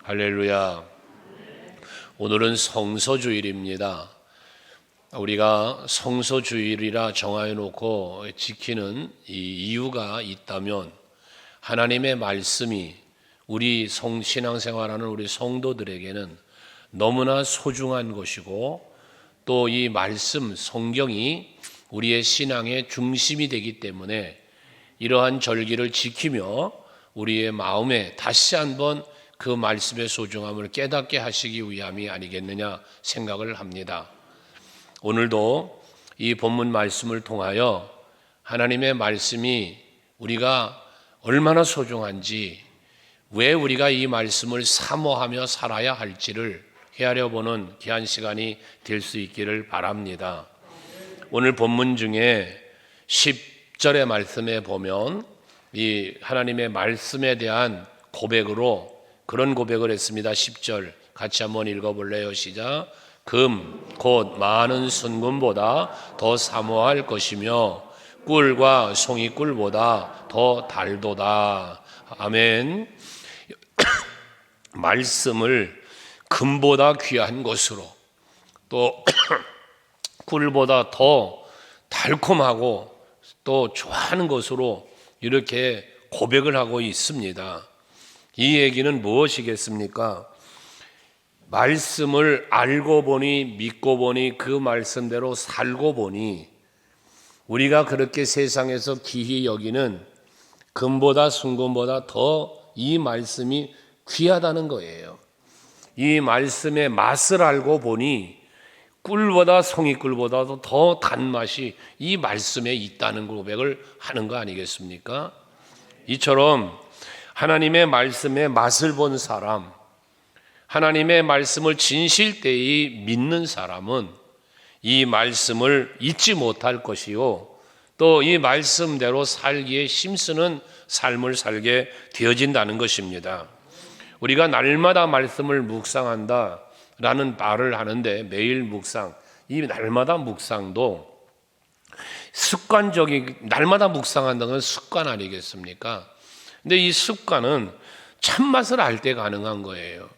할렐루야. 오늘은 성서주일입니다. 우리가 성서주일이라 정하여 놓고 지키는 이 이유가 있다면 하나님의 말씀이 우리 신앙생활하는 우리 성도들에게는 너무나 소중한 것이고 또 이 말씀 성경이 우리의 신앙의 중심이 되기 때문에 이러한 절기를 지키며 우리의 마음에 다시 한번 그 말씀의 소중함을 깨닫게 하시기 위함이 아니겠느냐 생각을 합니다. 오늘도 이 본문 말씀을 통하여 하나님의 말씀이 우리가 얼마나 소중한지, 왜 우리가 이 말씀을 사모하며 살아야 할지를 헤아려 보는 귀한 시간이 될 수 있기를 바랍니다. 오늘 본문 중에 10절의 말씀에 보면 이 하나님의 말씀에 대한 고백으로 그런 고백을 했습니다. 10절 같이 한번 읽어볼래요? 시작. 금 곧 많은 순금보다 더 사모할 것이며 꿀과 송이꿀보다 더 달도다. 아멘. 말씀을 금보다 귀한 것으로 또 꿀보다 더 달콤하고 또 좋아하는 것으로 이렇게 고백을 하고 있습니다. 이 얘기는 무엇이겠습니까? 말씀을 알고 보니 믿고 보니 그 말씀대로 살고 보니 우리가 그렇게 세상에서 귀히 여기는 금보다 순금보다 더 이 말씀이 귀하다는 거예요. 이 말씀의 맛을 알고 보니 꿀보다 송이꿀보다도 더 단맛이 이 말씀에 있다는 고백을 하는 거 아니겠습니까? 이처럼 하나님의 말씀의 맛을 본 사람, 하나님의 말씀을 진실되이 믿는 사람은 이 말씀을 잊지 못할 것이요, 또 이 말씀대로 살기에 힘쓰는 삶을 살게 되어진다는 것입니다. 우리가 날마다 말씀을 묵상한다라는 말을 하는데 매일 묵상, 이 날마다 묵상도 습관적인, 날마다 묵상한다는 건 습관 아니겠습니까? 근데 이 습관은 참맛을 알 때 가능한 거예요.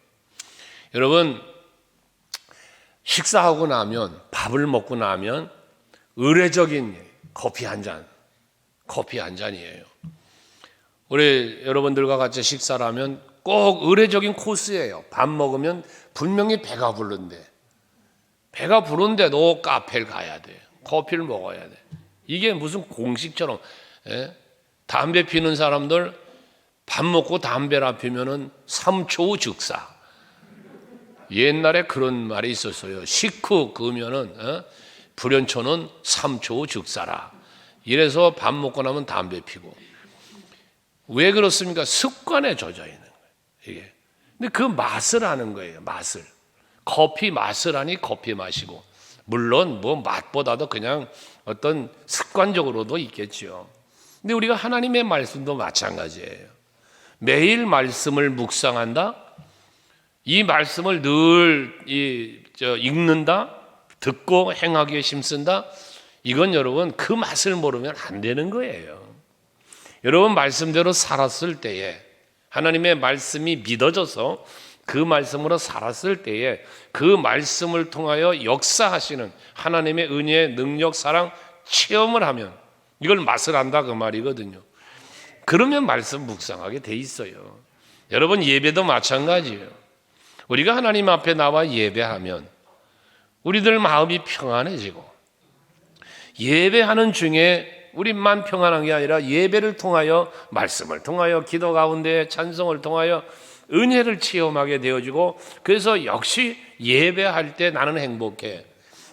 여러분, 식사하고 나면, 밥을 먹고 나면 의례적인 커피 한 잔이에요. 우리 여러분들과 같이 식사를 하면 꼭 의례적인 코스예요. 밥 먹으면 분명히 배가 부른데도 카페를 가야 돼. 커피를 먹어야 돼. 이게 무슨 공식처럼, 담배 피는 사람들 밥 먹고 담배를 피면은 3초 즉사. 옛날에 그런 말이 있었어요. 식후 그으면은 불연초는 3초 즉사라. 이래서 밥 먹고 나면 담배 피고. 왜 그렇습니까? 습관에 젖어 있는 거예요. 이게. 근데 그 맛을 아는 거예요. 맛을. 커피 맛을 아니 커피 마시고. 물론 뭐 맛보다도 그냥 어떤 습관적으로도 있겠죠. 근데 우리가 하나님의 말씀도 마찬가지예요. 매일 말씀을 묵상한다. 이 말씀을 늘 읽는다. 듣고 행하기에 힘쓴다. 이건 여러분 그 맛을 모르면 안 되는 거예요. 여러분 말씀대로 살았을 때에, 하나님의 말씀이 믿어져서 그 말씀으로 살았을 때에 그 말씀을 통하여 역사하시는 하나님의 은혜의 능력, 사랑 체험을 하면 이걸 맛을 안다 그 말이거든요. 그러면 말씀 묵상하게 돼 있어요. 여러분 예배도 마찬가지예요. 우리가 하나님 앞에 나와 예배하면 우리들 마음이 평안해지고, 예배하는 중에 우리만 평안한 게 아니라 예배를 통하여, 말씀을 통하여, 기도 가운데 찬송을 통하여 은혜를 체험하게 되어지고, 그래서 역시 예배할 때 나는 행복해.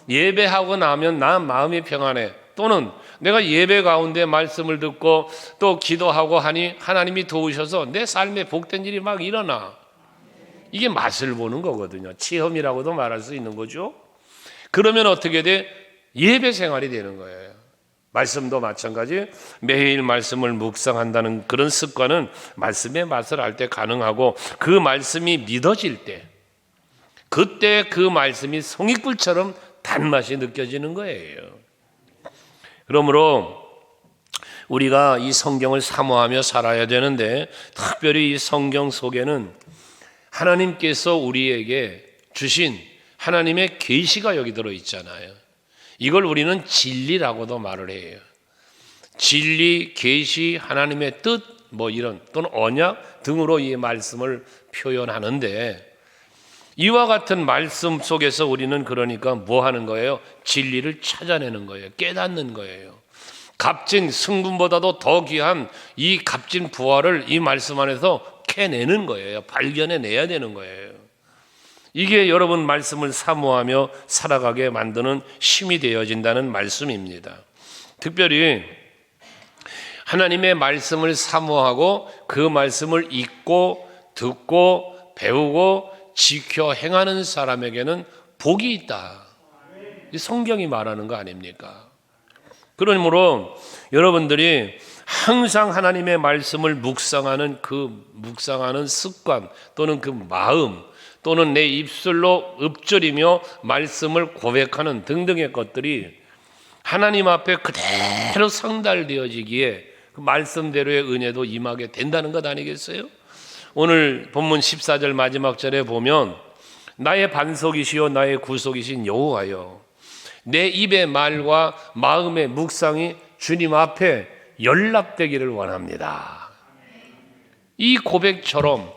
예배하고 나면 나 마음이 평안해. 또는 내가 예배 가운데 말씀을 듣고 또 기도하고 하니 하나님이 도우셔서 내 삶에 복된 일이 막 일어나. 이게 맛을 보는 거거든요. 체험이라고도 말할 수 있는 거죠. 그러면 어떻게 돼? 예배 생활이 되는 거예요. 말씀도 마찬가지. 매일 말씀을 묵상한다는 그런 습관은 말씀의 맛을 알 때 가능하고, 그 말씀이 믿어질 때, 그때 그 말씀이 송이꿀처럼 단맛이 느껴지는 거예요. 그러므로 우리가 이 성경을 사모하며 살아야 되는데, 특별히 이 성경 속에는 하나님께서 우리에게 주신 하나님의 계시가 여기 들어 있잖아요. 이걸 우리는 진리라고도 말을 해요. 진리, 계시, 하나님의 뜻, 이런 또는 언약 등으로 이 말씀을 표현하는데, 이와 같은 말씀 속에서 우리는 그러니까 뭐 하는 거예요? 진리를 찾아내는 거예요. 깨닫는 거예요. 값진 승분보다도 더 귀한 이 값진 부활을 이 말씀 안에서 캐내는 거예요. 발견해내야 되는 거예요. 이게 여러분 말씀을 사모하며 살아가게 만드는 힘이 되어진다는 말씀입니다. 특별히 하나님의 말씀을 사모하고 그 말씀을 읽고 듣고 배우고 지켜 행하는 사람에게는 복이 있다. 이 성경이 말하는 거 아닙니까? 그러므로 여러분들이 항상 하나님의 말씀을 묵상하는 습관 또는 그 마음 또는 내 입술로 읊조리며 말씀을 고백하는 등등의 것들이 하나님 앞에 그대로 상달되어지기에 그 말씀대로의 은혜도 임하게 된다는 것 아니겠어요? 오늘 본문 14절 마지막 절에 보면 나의 반석이시요 나의 구속이신 여호와여, 내 입의 말과 마음의 묵상이 주님 앞에 연락되기를 원합니다. 이 고백처럼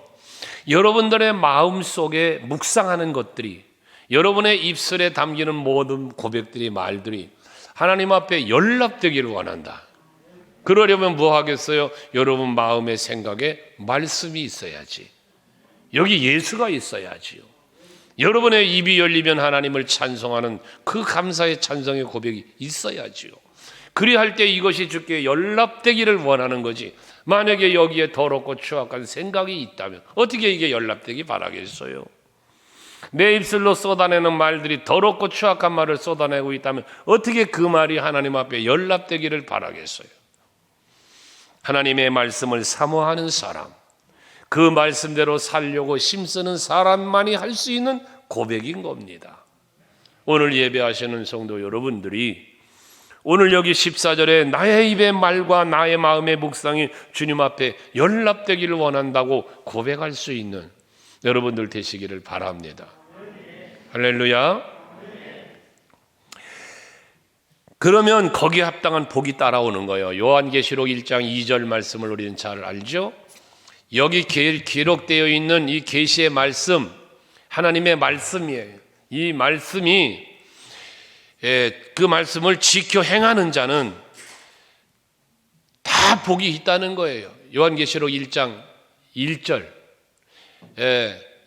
여러분들의 마음 속에 묵상하는 것들이, 여러분의 입술에 담기는 모든 고백들이, 말들이 하나님 앞에 연락되기를 원한다. 그러려면 뭐 하겠어요? 여러분 마음의 생각에 말씀이 있어야지. 여기 예수가 있어야지요. 여러분의 입이 열리면 하나님을 찬송하는 그 감사의 찬송의 고백이 있어야지요. 그리할 때 이것이 주께 연락되기를 원하는 거지. 만약에 여기에 더럽고 추악한 생각이 있다면 어떻게 이게 연락되기 바라겠어요? 내 입술로 쏟아내는 말들이 더럽고 추악한 말을 쏟아내고 있다면 어떻게 그 말이 하나님 앞에 연락되기를 바라겠어요? 하나님의 말씀을 사모하는 사람, 그 말씀대로 살려고 힘쓰는 사람만이 할 수 있는 고백인 겁니다. 오늘 예배하시는 성도 여러분들이 오늘 여기 14절에 나의 입의 말과 나의 마음의 묵상이 주님 앞에 연락되기를 원한다고 고백할 수 있는 여러분들 되시기를 바랍니다. 할렐루야. 그러면 거기에 합당한 복이 따라오는 거예요. 요한계시록 1장 2절 말씀을 우리는 잘 알죠? 여기 기록되어 있는 이 계시의 말씀, 하나님의 말씀이에요. 이 말씀이 그 말씀을 지켜 행하는 자는 다 복이 있다는 거예요. 요한계시록 1장 1절,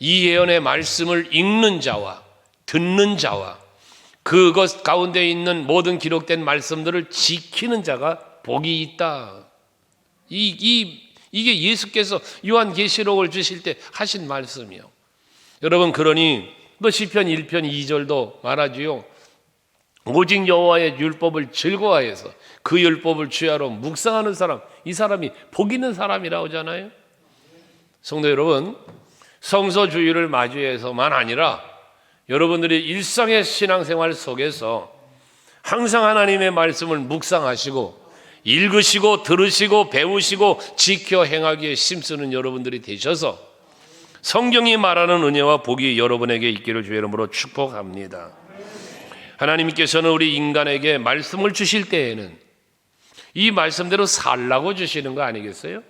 이 예언의 말씀을 읽는 자와 듣는 자와 그것 가운데 있는 모든 기록된 말씀들을 지키는 자가 복이 있다. 이게 예수께서 요한계시록을 주실 때 하신 말씀이요. 여러분, 그러니 시편 1편 2절도 말하지요. 오직 여호와의 율법을 즐거워해서 그 율법을 주야로 묵상하는 사람, 이 사람이 복 있는 사람이라고 하잖아요. 성도 여러분, 성서주의를 맞이해서만 아니라 여러분들이 일상의 신앙생활 속에서 항상 하나님의 말씀을 묵상하시고 읽으시고 들으시고 배우시고 지켜 행하기에 힘쓰는 여러분들이 되셔서 성경이 말하는 은혜와 복이 여러분에게 있기를 주의 이름으로 축복합니다. 하나님께서는 우리 인간에게 말씀을 주실 때에는 이 말씀대로 살라고 주시는 거 아니겠어요?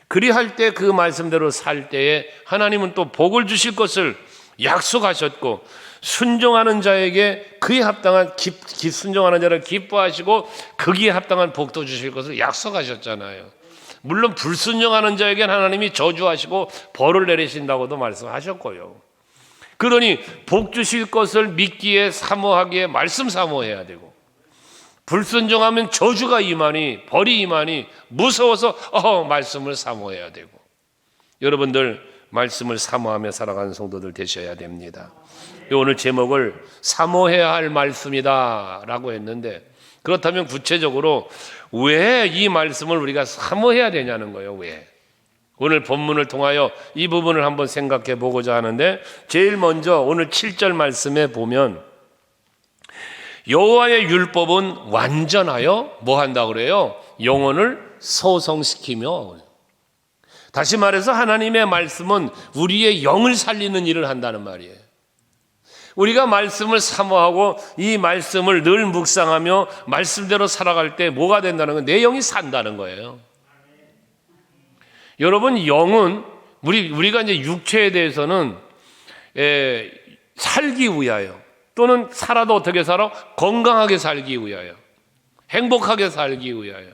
그리할 때 그 말씀대로 살 때에 하나님은 또 복을 주실 것을 약속하셨고, 순종하는 자에게 그에 합당한 순종하는 자를 기뻐하시고 거기에 합당한 복도 주실 것을 약속하셨잖아요. 물론 불순종하는 자에게는 하나님이 저주하시고 벌을 내리신다고도 말씀하셨고요. 그러니 복 주실 것을 믿기에 사모하기에 말씀 사모해야 되고, 불순종하면 저주가 임하니 벌이 임하니 무서워서 말씀을 사모해야 되고, 여러분들 말씀을 사모하며 살아가는 성도들 되셔야 됩니다. 오늘 제목을 사모해야 할 말씀이다 라고 했는데, 그렇다면 구체적으로 왜 이 말씀을 우리가 사모해야 되냐는 거예요. 왜? 오늘 본문을 통하여 이 부분을 한번 생각해 보고자 하는데, 제일 먼저 오늘 7절 말씀에 보면 여호와의 율법은 완전하여 뭐 한다고 그래요? 영혼을 소성시키며. 다시 말해서 하나님의 말씀은 우리의 영을 살리는 일을 한다는 말이에요. 우리가 말씀을 사모하고 이 말씀을 늘 묵상하며 말씀대로 살아갈 때 뭐가 된다는 건 내 영이 산다는 거예요. 여러분, 영은 우리가 이제 육체에 대해서는 살기 위하여, 또는 살아도 어떻게 살아? 건강하게 살기 위하여, 행복하게 살기 위하여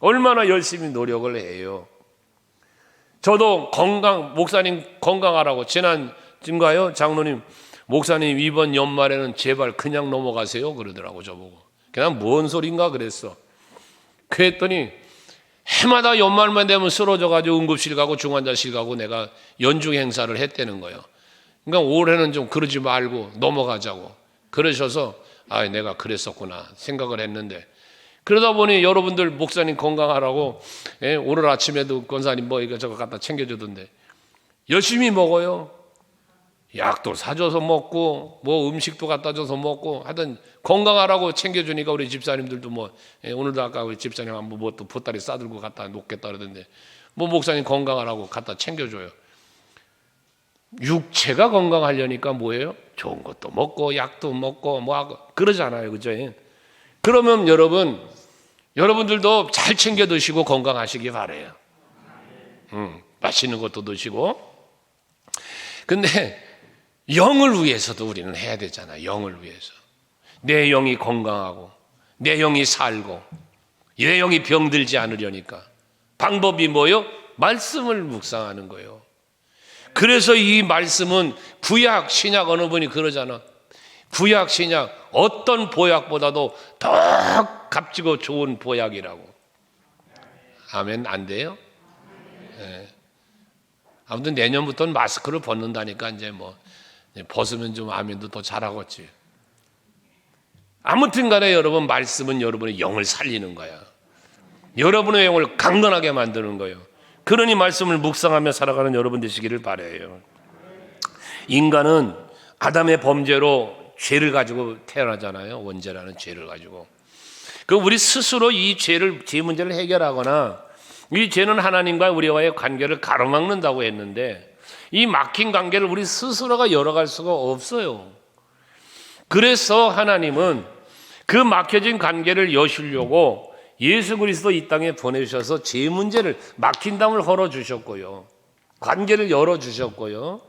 얼마나 열심히 노력을 해요. 저도 목사님 건강하라고 지난주인가요? 장로님, 목사님 이번 연말에는 제발 그냥 넘어가세요 그러더라고. 저보고 그냥 뭔 소린가 그랬어. 그랬더니 해마다 연말만 되면 쓰러져가지고 응급실 가고 중환자실 가고 내가 연중 행사를 했다는 거예요. 그러니까 올해는 좀 그러지 말고 넘어가자고 그러셔서 내가 그랬었구나 생각을 했는데, 그러다 보니 여러분들 목사님 건강하라고 오늘 아침에도 권사님 뭐 이거저거 갖다 챙겨주던데 열심히 먹어요. 약도 사줘서 먹고 뭐 음식도 갖다 줘서 먹고 하여튼 건강하라고 챙겨주니까 우리 집사님들도 오늘도 아까 우리 집사님 한번 뭐 또 보따리 싸들고 갖다 놓겠다 그러던데 목사님 건강하라고 갖다 챙겨줘요. 육체가 건강하려니까 뭐예요? 좋은 것도 먹고 약도 먹고 뭐 하고 그러잖아요, 그죠? 그러면 여러분들도 잘 챙겨 드시고 건강하시기 바래요. 맛있는 것도 드시고. 근데 영을 위해서도 우리는 해야 되잖아요. 영을 위해서. 내 영이 건강하고 내 영이 살고 내 영이 병들지 않으려니까 방법이 뭐예요? 말씀을 묵상하는 거예요. 그래서 이 말씀은 구약, 신약 어느 분이 그러잖아. 구약, 신약 어떤 보약보다도 더 값지고 좋은 보약이라고. 아멘. 안 돼요? 네. 아무튼 내년부터는 마스크를 벗는다니까 이제 벗으면 좀 아멘도 더 잘하겠지. 아무튼 간에 여러분, 말씀은 여러분의 영을 살리는 거야. 여러분의 영을 강건하게 만드는 거예요. 그러니 말씀을 묵상하며 살아가는 여러분 되시기를 바라요. 인간은 아담의 범죄로 죄를 가지고 태어나잖아요. 원죄라는 죄를 가지고. 우리 스스로 이 죄 문제를 해결하거나 이 죄는 하나님과 우리와의 관계를 가로막는다고 했는데 이 막힌 관계를 우리 스스로가 열어갈 수가 없어요. 그래서 하나님은 그 막혀진 관계를 여시려고 예수 그리스도 이 땅에 보내주셔서 죄 문제를 막힌 담을 헐어주셨고요. 관계를 열어주셨고요.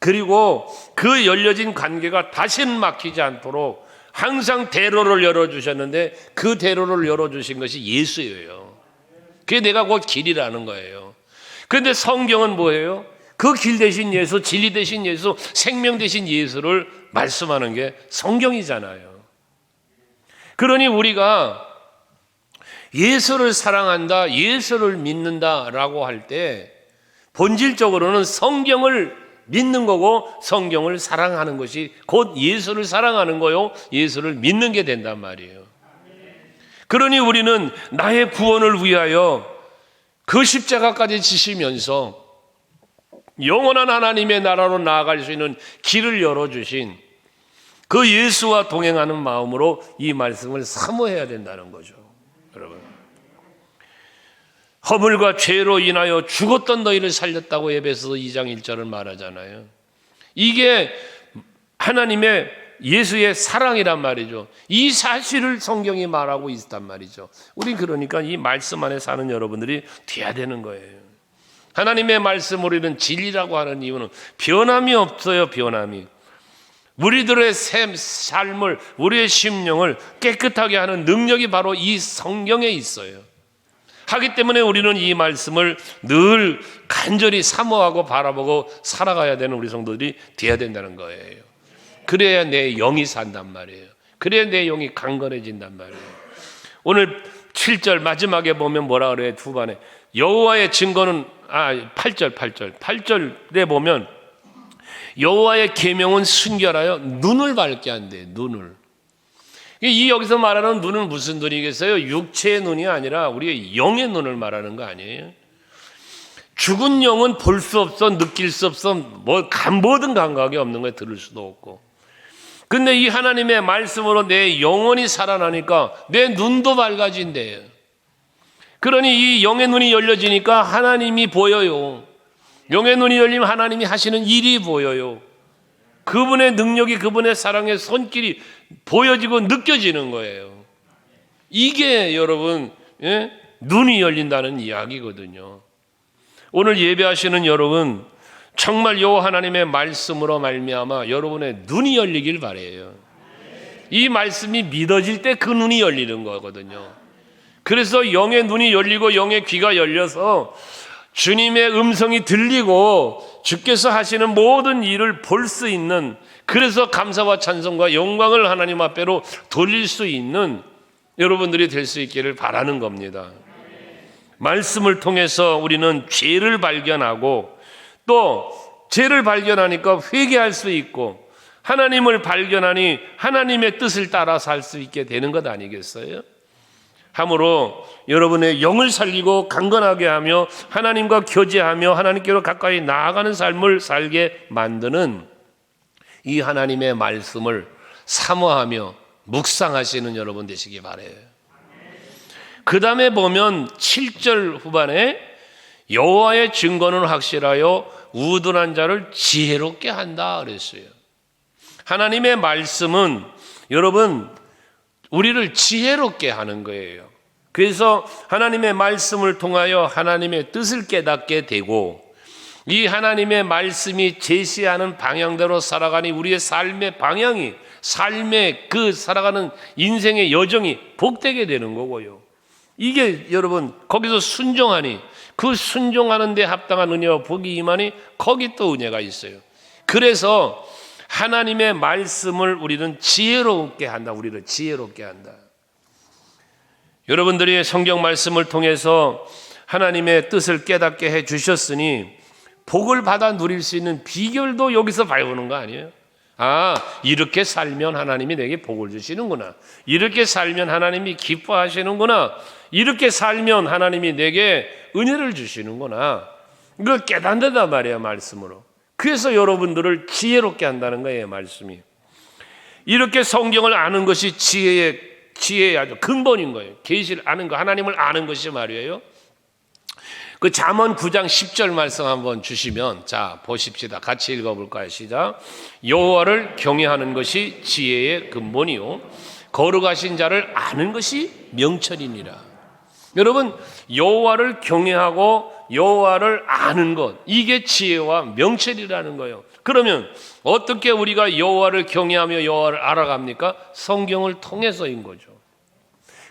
그리고 그 열려진 관계가 다시는 막히지 않도록 항상 대로를 열어주셨는데 그 대로를 열어주신 것이 예수예요. 그게 내가 곧 길이라는 거예요. 그런데 성경은 뭐예요? 그 길 대신 예수, 진리 대신 예수, 생명 대신 예수를 말씀하는 게 성경이잖아요. 그러니 우리가 예수를 사랑한다, 예수를 믿는다라고 할 때 본질적으로는 성경을 믿는 거고 성경을 사랑하는 것이 곧 예수를 사랑하는 거요, 예수를 믿는 게 된단 말이에요. 그러니 우리는 나의 구원을 위하여 그 십자가까지 지시면서 영원한 하나님의 나라로 나아갈 수 있는 길을 열어주신 그 예수와 동행하는 마음으로 이 말씀을 사모해야 된다는 거죠. 여러분, 허물과 죄로 인하여 죽었던 너희를 살렸다고 에베소서 2장 1절을 말하잖아요. 이게 하나님의 예수의 사랑이란 말이죠. 이 사실을 성경이 말하고 있단 말이죠. 우리 그러니까 이 말씀 안에 사는 여러분들이 돼야 되는 거예요. 하나님의 말씀, 우리는 진리라고 하는 이유는 변함이 없어요. 변함이. 우리들의 삶을, 우리의 심령을 깨끗하게 하는 능력이 바로 이 성경에 있어요. 하기 때문에 우리는 이 말씀을 늘 간절히 사모하고 바라보고 살아가야 되는 우리 성도들이 돼야 된다는 거예요. 그래야 내 영이 산단 말이에요. 그래야 내 영이 강건해진단 말이에요. 오늘 7절 마지막에 보면 뭐라 그래요? 후반에 여호와의 증거는 8절에 보면 여호와의 계명은 순결하여 눈을 밝게 한대. 눈을. 이 여기서 말하는 눈은 무슨 눈이겠어요? 육체의 눈이 아니라 우리의 영의 눈을 말하는 거 아니에요? 죽은 영은 볼 수 없어, 느낄 수 없어, 모든 감각이 없는 거예요. 들을 수도 없고. 근데 이 하나님의 말씀으로 내 영혼이 살아나니까 내 눈도 밝아진대요. 그러니 이 영의 눈이 열려지니까 하나님이 보여요. 영의 눈이 열리면 하나님이 하시는 일이 보여요. 그분의 능력이, 그분의 사랑의 손길이 보여지고 느껴지는 거예요. 이게 여러분, 눈이 열린다는 이야기거든요. 오늘 예배하시는 여러분, 정말 여호와 하나님의 말씀으로 말미암아 여러분의 눈이 열리길 바라요. 이 말씀이 믿어질 때 그 눈이 열리는 거거든요. 그래서 영의 눈이 열리고 영의 귀가 열려서 주님의 음성이 들리고 주께서 하시는 모든 일을 볼 수 있는, 그래서 감사와 찬송과 영광을 하나님 앞에로 돌릴 수 있는 여러분들이 될 수 있기를 바라는 겁니다. 말씀을 통해서 우리는 죄를 발견하고, 또 죄를 발견하니까 회개할 수 있고, 하나님을 발견하니 하나님의 뜻을 따라 살 수 있게 되는 것 아니겠어요? 함으로 여러분의 영을 살리고 강건하게 하며 하나님과 교제하며 하나님께로 가까이 나아가는 삶을 살게 만드는 이 하나님의 말씀을 사모하며 묵상하시는 여러분 되시기 바라요. 그 다음에 보면 7절 후반에 여호와의 증거는 확실하여 우둔한 자를 지혜롭게 한다 그랬어요. 하나님의 말씀은 여러분 우리를 지혜롭게 하는 거예요. 그래서 하나님의 말씀을 통하여 하나님의 뜻을 깨닫게 되고, 이 하나님의 말씀이 제시하는 방향대로 살아가니 우리의 삶의 방향이, 삶의 그 살아가는 인생의 여정이 복되게 되는 거고요. 이게 여러분 거기서 순종하니, 그 순종하는 데 합당한 은혜와 복이 임하니 거기 또 은혜가 있어요. 그래서 하나님의 말씀을 우리는 지혜롭게 한다. 우리를 지혜롭게 한다. 여러분들이 성경 말씀을 통해서 하나님의 뜻을 깨닫게 해 주셨으니 복을 받아 누릴 수 있는 비결도 여기서 배우는 거 아니에요? 아, 이렇게 살면 하나님이 내게 복을 주시는구나. 이렇게 살면 하나님이 기뻐하시는구나. 이렇게 살면 하나님이 내게 은혜를 주시는구나. 이걸 깨닫는단 말이에요, 말씀으로. 그래서 여러분들을 지혜롭게 한다는 거예요, 말씀이. 이렇게 성경을 아는 것이 지혜의 아주 근본인 거예요. 계시를 아는 거, 하나님을 아는 것이 말이에요. 그 잠언 9장 10절 말씀 한번 주시면, 자 보십시다. 같이 읽어볼까요? 시작. 여호와를 경외하는 것이 지혜의 근본이요 거룩하신 자를 아는 것이 명철이니라. 여러분, 여호와를 경외하고 여호와를 아는 것, 이게 지혜와 명철이라는 거예요. 그러면 어떻게 우리가 여호와를 경외하며 여호와를 알아갑니까? 성경을 통해서인 거죠.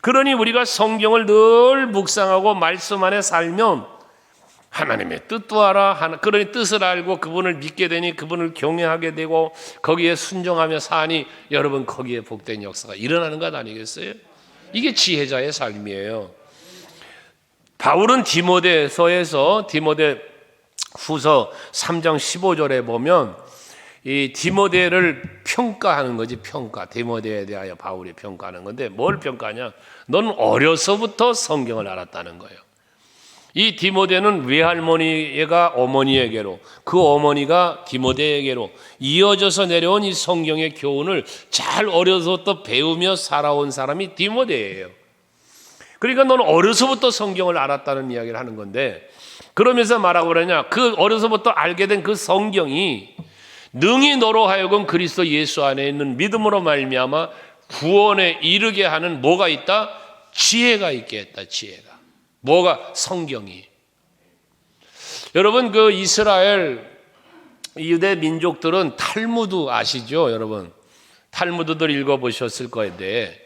그러니 우리가 성경을 늘 묵상하고 말씀 안에 살면 하나님의 뜻도 알아. 그러니 뜻을 알고 그분을 믿게 되니 그분을 경외하게 되고 거기에 순종하며 사니 여러분 거기에 복된 역사가 일어나는 것 아니겠어요? 이게 지혜자의 삶이에요. 바울은 디모데서에서 디모데 후서 3장 15절에 보면 이 디모데를 평가하는 거지. 평가. 디모데에 대하여 바울이 평가하는 건데 뭘 평가하냐? 넌 어려서부터 성경을 알았다는 거예요. 이 디모데는 외할머니가 어머니에게로, 그 어머니가 디모데에게로 이어져서 내려온 이 성경의 교훈을 잘 어려서부터 배우며 살아온 사람이 디모데예요. 그러니까 너는 어려서부터 성경을 알았다는 이야기를 하는 건데, 그러면서 말하고 그러냐? 그 어려서부터 알게 된 그 성경이 능히 너로 하여금 그리스도 예수 안에 있는 믿음으로 말미암아 구원에 이르게 하는 뭐가 있다? 지혜가 있게 했다. 지혜가. 뭐가? 성경이. 여러분, 그 이스라엘 유대 민족들은 탈무드 아시죠? 여러분 탈무드들 읽어보셨을 거인데,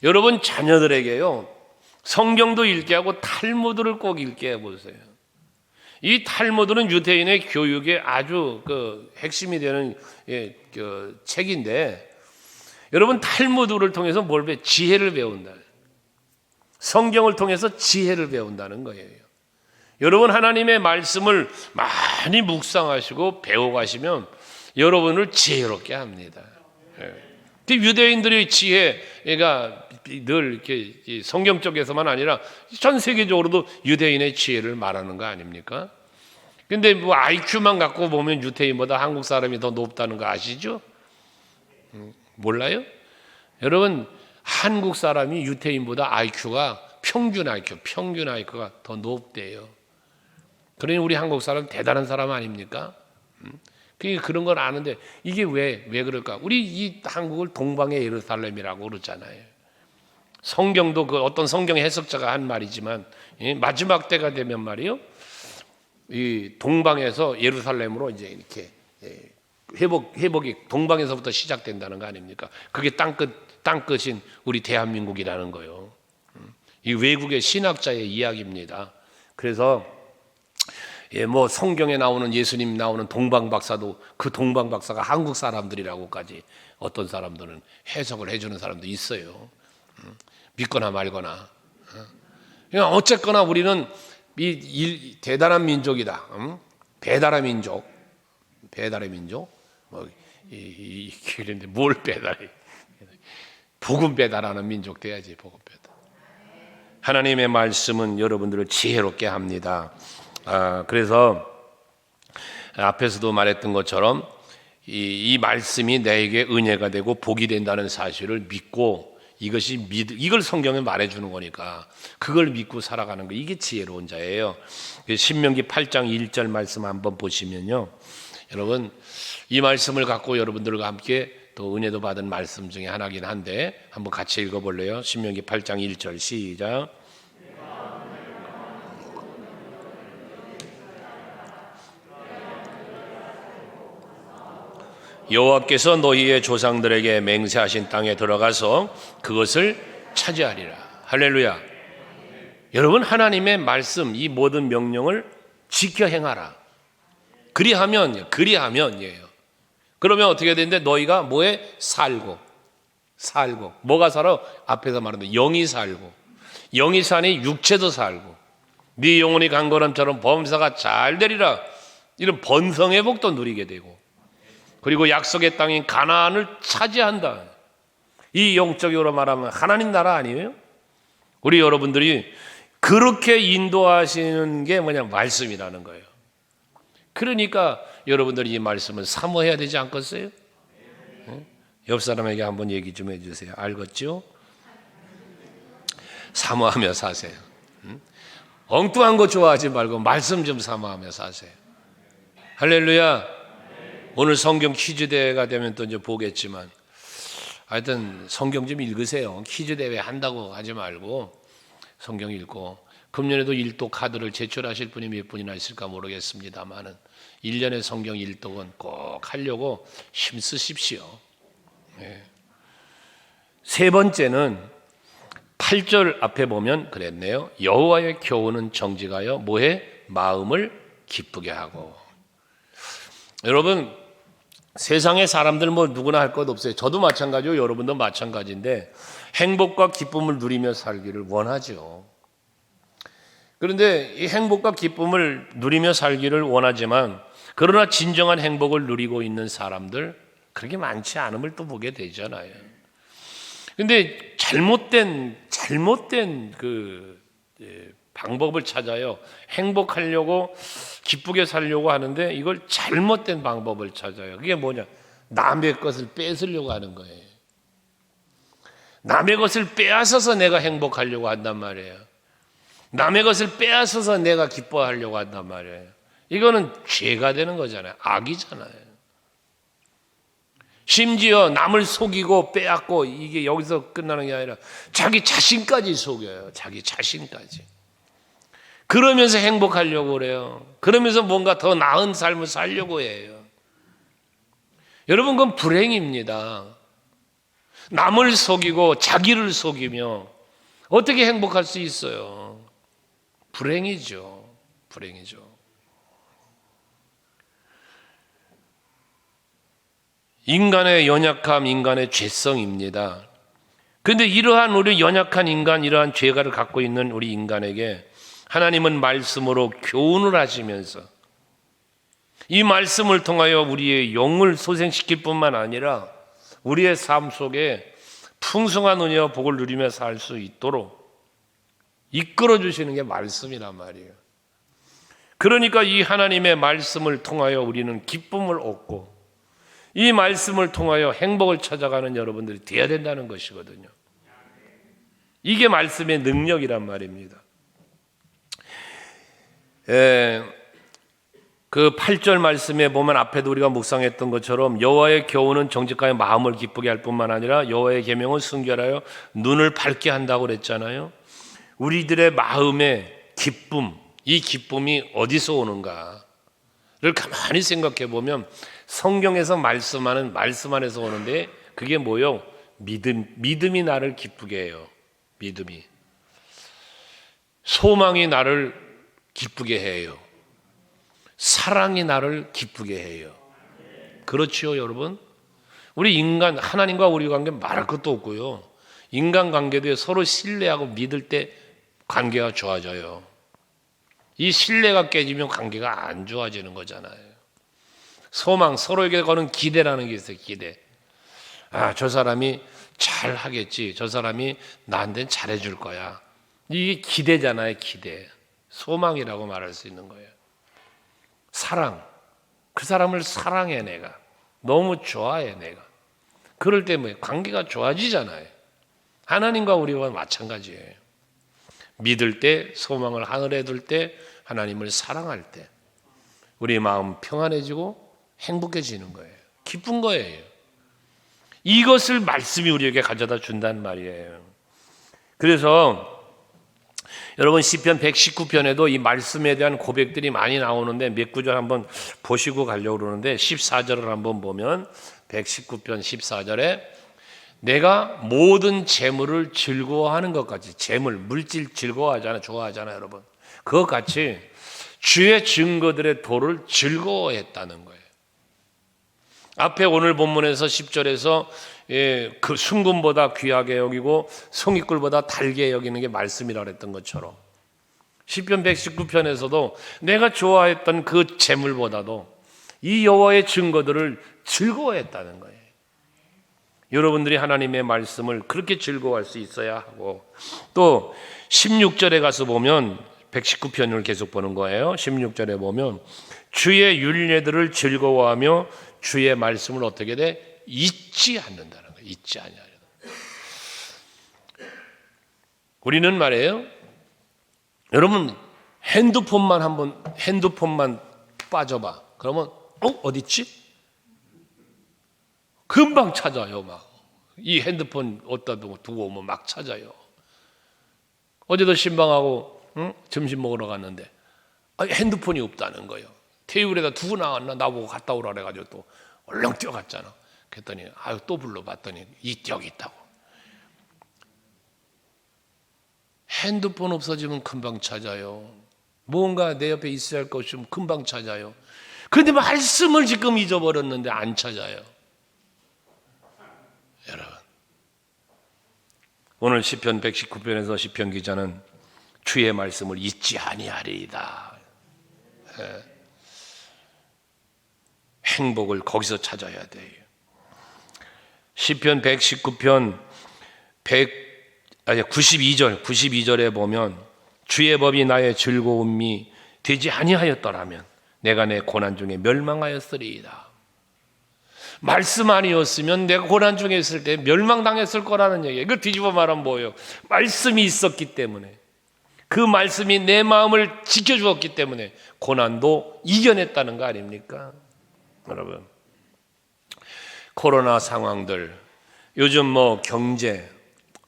여러분 자녀들에게요 성경도 읽게 하고 탈무드를 꼭 읽게 해보세요. 이 탈무드는 유대인의 교육의 아주 그 핵심이 되는 그 책인데, 여러분 탈무드를 통해서 뭘 배워? 지혜를 배운다. 성경을 통해서 지혜를 배운다는 거예요. 여러분 하나님의 말씀을 많이 묵상하시고 배워가시면 여러분을 지혜롭게 합니다. 유대인들의 지혜가 늘 이렇게 성경 쪽에서만 아니라 전 세계적으로도 유대인의 지혜를 말하는 거 아닙니까? 근데 뭐 IQ만 갖고 보면 유대인보다 한국 사람이 더 높다는 거 아시죠? 몰라요? 여러분 한국 사람이 유대인보다 IQ가 평균 IQ가 더 높대요. 그러니 우리 한국 사람 대단한 사람 아닙니까? 그러니까 그런 걸 아는데 이게 왜 그럴까? 우리 이 한국을 동방의 예루살렘이라고 그러잖아요. 성경도 그 어떤 성경 해석자가 한 말이지만 마지막 때가 되면 말이요, 이 동방에서 예루살렘으로 이제 이렇게 회복이 동방에서부터 시작된다는 거 아닙니까? 그게 땅끝인 우리 대한민국이라는 거요. 이 외국의 신학자의 이야기입니다. 그래서 뭐 성경에 나오는 예수님 나오는 동방 박사도 그 동방 박사가 한국 사람들이라고까지 어떤 사람들은 해석을 해주는 사람도 있어요. 믿거나 말거나. 그냥 어쨌거나 우리는 이 대단한 민족이다. 배달의 민족. 그런데 뭘 배달해? 복음 배달하는 민족 돼야지. 복음 배달. 하나님의 말씀은 여러분들을 지혜롭게 합니다. 그래서 앞에서도 말했던 것처럼 이 말씀이 내게 은혜가 되고 복이 된다는 사실을 믿고 이걸 성경에 말해주는 거니까 그걸 믿고 살아가는 거, 이게 지혜로운 자예요. 신명기 8장 1절 말씀 한번 보시면요, 여러분 이 말씀을 갖고 여러분들과 함께 또 은혜도 받은 말씀 중에 하나긴 한데 한번 같이 읽어볼래요? 신명기 8장 1절 시작. 여호와께서 너희의 조상들에게 맹세하신 땅에 들어가서 그것을 차지하리라. 할렐루야. 여러분, 하나님의 말씀, 이 모든 명령을 지켜 행하라. 그리하면이에요. 그러면 어떻게 되는데 너희가 뭐에 살고 뭐가 살아? 앞에서 말한 영이 살고, 영이 사니 육체도 살고, 네 영혼이 강건함처럼 범사가 잘 되리라. 이런 번성의 복도 누리게 되고, 그리고 약속의 땅인 가나안을 차지한다. 이 영적으로 말하면 하나님 나라 아니에요? 우리 여러분들이 그렇게 인도하시는 게 뭐냐? 말씀이라는 거예요. 그러니까 여러분들이 이 말씀을 사모해야 되지 않겠어요? 옆 사람에게 한번 얘기 좀 해주세요. 알겠죠? 사모하며 사세요. 엉뚱한 거 좋아하지 말고 말씀 좀 사모하며 사세요. 할렐루야. 오늘 성경 퀴즈 대회가 되면 또 이제 보겠지만, 하여튼 성경 좀 읽으세요. 퀴즈 대회 한다고 하지 말고 성경 읽고, 금년에도 일독 카드를 제출하실 분이 몇 분이나 있을까 모르겠습니다만은 1년의 성경 일독은 꼭 하려고 힘쓰십시오. 네. 세 번째는 8절 앞에 보면 그랬네요. 여호와의 교훈은 정직하여 뭐해? 마음을 기쁘게 하고. 여러분, 세상의 사람들 뭐 누구나 할 것 없어요. 저도 마찬가지고 여러분도 마찬가지인데 행복과 기쁨을 누리며 살기를 원하죠. 그런데 이 행복과 기쁨을 누리며 살기를 원하지만, 그러나 진정한 행복을 누리고 있는 사람들 그렇게 많지 않음을 또 보게 되잖아요. 그런데 잘못된 그 방법을 찾아요. 행복하려고 기쁘게 살려고 하는데 이걸 잘못된 방법을 찾아요. 그게 뭐냐? 남의 것을 뺏으려고 하는 거예요. 남의 것을 빼앗아서 내가 행복하려고 한단 말이에요. 남의 것을 빼앗아서 내가 기뻐하려고 한단 말이에요. 이거는 죄가 되는 거잖아요. 악이잖아요. 심지어 남을 속이고 빼앗고, 이게 여기서 끝나는 게 아니라 자기 자신까지 속여요. 자기 자신까지. 그러면서 행복하려고 그래요. 그러면서 뭔가 더 나은 삶을 살려고 해요. 여러분, 그건 불행입니다. 남을 속이고 자기를 속이며 어떻게 행복할 수 있어요? 불행이죠. 인간의 연약함, 인간의 죄성입니다. 그런데 이러한 우리 연약한 인간, 이러한 죄가를 갖고 있는 우리 인간에게 하나님은 말씀으로 교훈을 하시면서 이 말씀을 통하여 우리의 영을 소생시킬 뿐만 아니라 우리의 삶 속에 풍성한 은혜와 복을 누리며 살 수 있도록 이끌어 주시는 게 말씀이란 말이에요. 그러니까 이 하나님의 말씀을 통하여 우리는 기쁨을 얻고 이 말씀을 통하여 행복을 찾아가는 여러분들이 되어야 된다는 것이거든요. 이게 말씀의 능력이란 말입니다. 그 8절 말씀에 보면 앞에도 우리가 묵상했던 것처럼 여호와의 교훈은 정직하여 마음을 기쁘게 할 뿐만 아니라 여호와의 계명은 순결하여 눈을 밝게 한다고 그랬잖아요. 우리들의 마음의 기쁨, 이 기쁨이 어디서 오는가를 가만히 생각해 보면 성경에서 말씀하는 말씀 안에서 오는데 그게 뭐요? 믿음이 나를 기쁘게 해요. 믿음이. 소망이 나를 기쁘게 해요. 사랑이 나를 기쁘게 해요. 그렇지요, 여러분? 우리 인간, 하나님과 우리 관계 말할 것도 없고요. 인간 관계도 서로 신뢰하고 믿을 때 관계가 좋아져요. 이 신뢰가 깨지면 관계가 안 좋아지는 거잖아요. 소망, 서로에게 거는 기대라는 게 있어요. 기대. 아, 저 사람이 잘 하겠지. 저 사람이 나한테는 잘해줄 거야. 이게 기대잖아요. 기대. 소망이라고 말할 수 있는 거예요. 사랑. 그 사람을 사랑해 내가. 너무 좋아해 내가. 그럴 때 뭐 관계가 좋아지잖아요. 하나님과 우리와 마찬가지예요. 믿을 때, 소망을 하늘에 둘 때, 하나님을 사랑할 때 우리 마음 평안해지고 행복해지는 거예요. 기쁜 거예요. 이것을 말씀이 우리에게 가져다 준다는 말이에요. 그래서 여러분 시편 119편에도 이 말씀에 대한 고백들이 많이 나오는데 몇 구절 한번 보시고 가려고 그러는데 14절을 한번 보면 119편 14절에 내가 모든 재물을 즐거워하는 것 같이, 재물, 물질 즐거워하잖아요. 좋아하잖아요, 여러분. 그것같이 주의 증거들의 도를 즐거워했다는 거예요. 앞에 오늘 본문에서 10절에서 그 순금보다 귀하게 여기고 송이꿀보다 달게 여기는 게 말씀이라 했던 것처럼 시편 119편에서도 내가 좋아했던 그 재물보다도 이 여호와의 증거들을 즐거워했다는 거예요. 여러분들이 하나님의 말씀을 그렇게 즐거워할 수 있어야 하고, 또 16절에 가서 보면 119편을 계속 보는 거예요. 16절에 보면 주의 율례들을 즐거워하며 주의 말씀을 어떻게 돼? 잊지 않는다는 거예요. 잊지 아니하려. 우리는 말이에요. 여러분 핸드폰만 빠져봐. 그러면 어디 있지? 금방 찾아요. 막 이 핸드폰 어디다 두고 오면 막 찾아요. 어제도 신방하고 점심 먹으러 갔는데 핸드폰이 없다는 거예요. 테이블에다 두고 나왔나 나보고 갔다 오라 그래가지고 또 얼렁 뛰어갔잖아. 그랬더니 또 불러봤더니 여기 있다고. 핸드폰 없어지면 금방 찾아요. 뭔가 내 옆에 있어야 할 것이 금방 찾아요. 그런데 말씀을 지금 잊어버렸는데 안 찾아요. 여러분, 오늘 시편 119편에서 시편 기자는 주의 말씀을 잊지 아니하리이다. 행복을 거기서 찾아야 돼요. 시편 119편 92절에 보면 주의 법이 나의 즐거움이 되지 아니하였더라면 내가 내 고난 중에 멸망하였으리이다. 말씀 아니었으면 내가 고난 중에 있을 때 멸망당했을 거라는 얘기예요. 이걸 뒤집어 말하면 뭐예요? 말씀이 있었기 때문에, 그 말씀이 내 마음을 지켜주었기 때문에 고난도 이겨냈다는 거 아닙니까? 여러분, 코로나 상황들, 요즘 경제,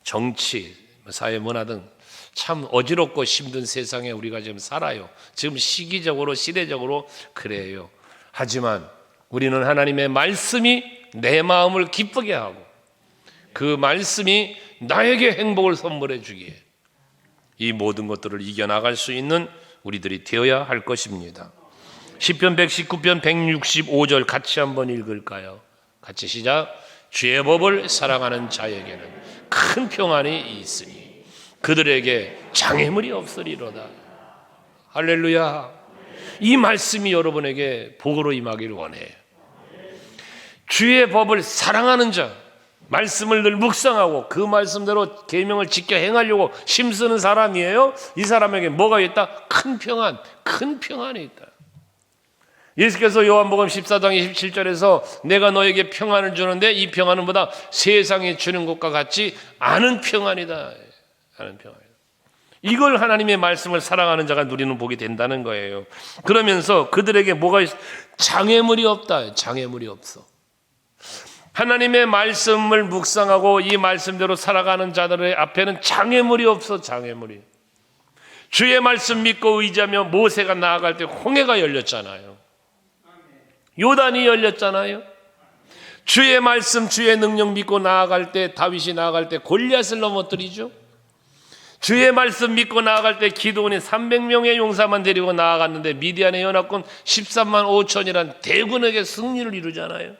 정치, 사회 문화 등 참 어지럽고 힘든 세상에 우리가 지금 살아요. 지금 시기적으로 시대적으로 그래요. 하지만 우리는 하나님의 말씀이 내 마음을 기쁘게 하고 그 말씀이 나에게 행복을 선물해 주기에 이 모든 것들을 이겨나갈 수 있는 우리들이 되어야 할 것입니다. 시편 119편 165절 같이 한번 읽을까요? 같이 시작. 주의 법을 사랑하는 자에게는 큰 평안이 있으니 그들에게 장애물이 없으리로다. 할렐루야. 이 말씀이 여러분에게 복으로 임하기를 원해요. 주의 법을 사랑하는 자, 말씀을 늘 묵상하고 그 말씀대로 계명을 지켜 행하려고 힘쓰는 사람이에요. 이 사람에게 뭐가 있다? 큰 평안, 큰 평안이 있다. 예수께서 요한복음 14장 27절에서 내가 너에게 평안을 주는데 이 평안은 보다 세상에 주는 것과 같지 않은 평안이다. 하는 평안이다. 이걸 하나님의 말씀을 사랑하는 자가 누리는 복이 된다는 거예요. 그러면서 그들에게 뭐가 장애물이 없다. 장애물이 없어. 하나님의 말씀을 묵상하고 이 말씀대로 살아가는 자들의 앞에는 장애물이 없어. 장애물이. 주의 말씀 믿고 의지하며 모세가 나아갈 때 홍해가 열렸잖아요. 요단이 열렸잖아요. 주의 말씀, 주의 능력 믿고 나아갈 때, 다윗이 나아갈 때 골리앗을 넘어뜨리죠. 주의 말씀 믿고 나아갈 때 기드온이 300명의 용사만 데리고 나아갔는데 미디안의 연합군 13만 5천이란 대군에게 승리를 이루잖아요.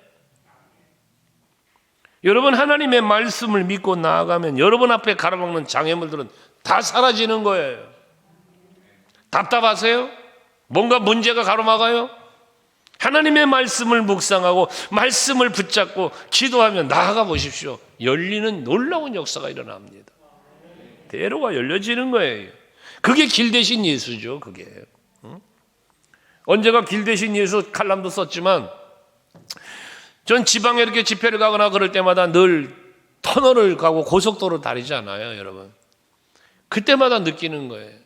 여러분, 하나님의 말씀을 믿고 나아가면 여러분 앞에 가로막는 장애물들은 다 사라지는 거예요. 답답하세요? 뭔가 문제가 가로막아요? 하나님의 말씀을 묵상하고 말씀을 붙잡고 기도하며 나아가 보십시오. 열리는 놀라운 역사가 일어납니다. 대로가 열려지는 거예요. 그게 길 대신 예수죠. 그게. 언제가 길 대신 예수 칼럼도 썼지만 전 지방에 이렇게 집회를 가거나 그럴 때마다 늘 터널을 가고 고속도로를 다니잖아요, 여러분. 그때마다 느끼는 거예요.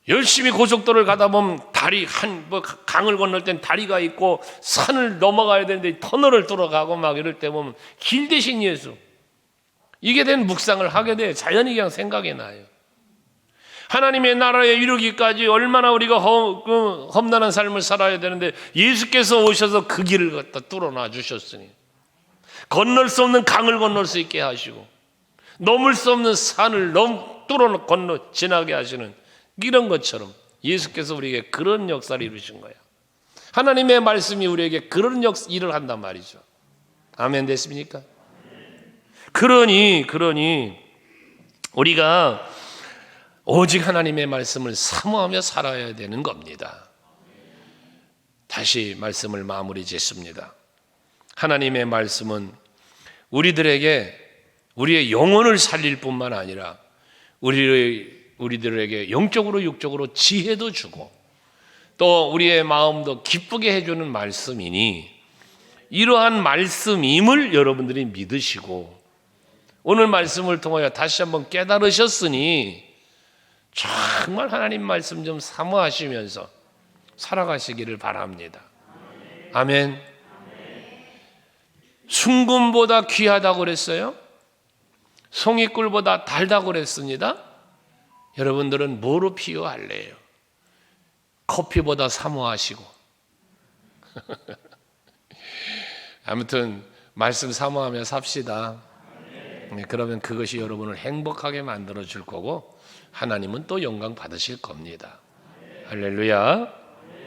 열심히 고속도로를 가다 보면 다리 강을 건널 땐 다리가 있고 산을 넘어가야 되는데 터널을 뚫어가고 막 이럴 때 보면 길 대신 예수. 이게 된 묵상을 하게 돼. 자연히 그냥 생각이 나요. 하나님의 나라에 이르기까지 얼마나 우리가 험난한 삶을 살아야 되는데 예수께서 오셔서 그 길을 갖다 뚫어놔 주셨으니 건널 수 없는 강을 건널 수 있게 하시고 넘을 수 없는 산을 뚫어 지나게 하시는 이런 것처럼 예수께서 우리에게 그런 역사를 이루신 거야. 하나님의 말씀이 우리에게 그런 일을 한단 말이죠. 아멘 됐습니까? 그러니 우리가 오직 하나님의 말씀을 사모하며 살아야 되는 겁니다. 다시 말씀을 마무리 짓습니다. 하나님의 말씀은 우리들에게 우리의 영혼을 살릴 뿐만 아니라 우리들에게 영적으로 육적으로 지혜도 주고 또 우리의 마음도 기쁘게 해주는 말씀이니 이러한 말씀임을 여러분들이 믿으시고 오늘 말씀을 통하여 다시 한번 깨달으셨으니 정말 하나님 말씀 좀 사모하시면서 살아가시기를 바랍니다. 아멘. 순금보다 귀하다고 그랬어요? 송이꿀보다 달다고 그랬습니다. 여러분들은 뭐로 비유할래요? 커피보다 사모하시고 아무튼 말씀 사모하며 삽시다. 그러면 그것이 여러분을 행복하게 만들어 줄 거고 하나님은 또 영광 받으실 겁니다. 할렐루야.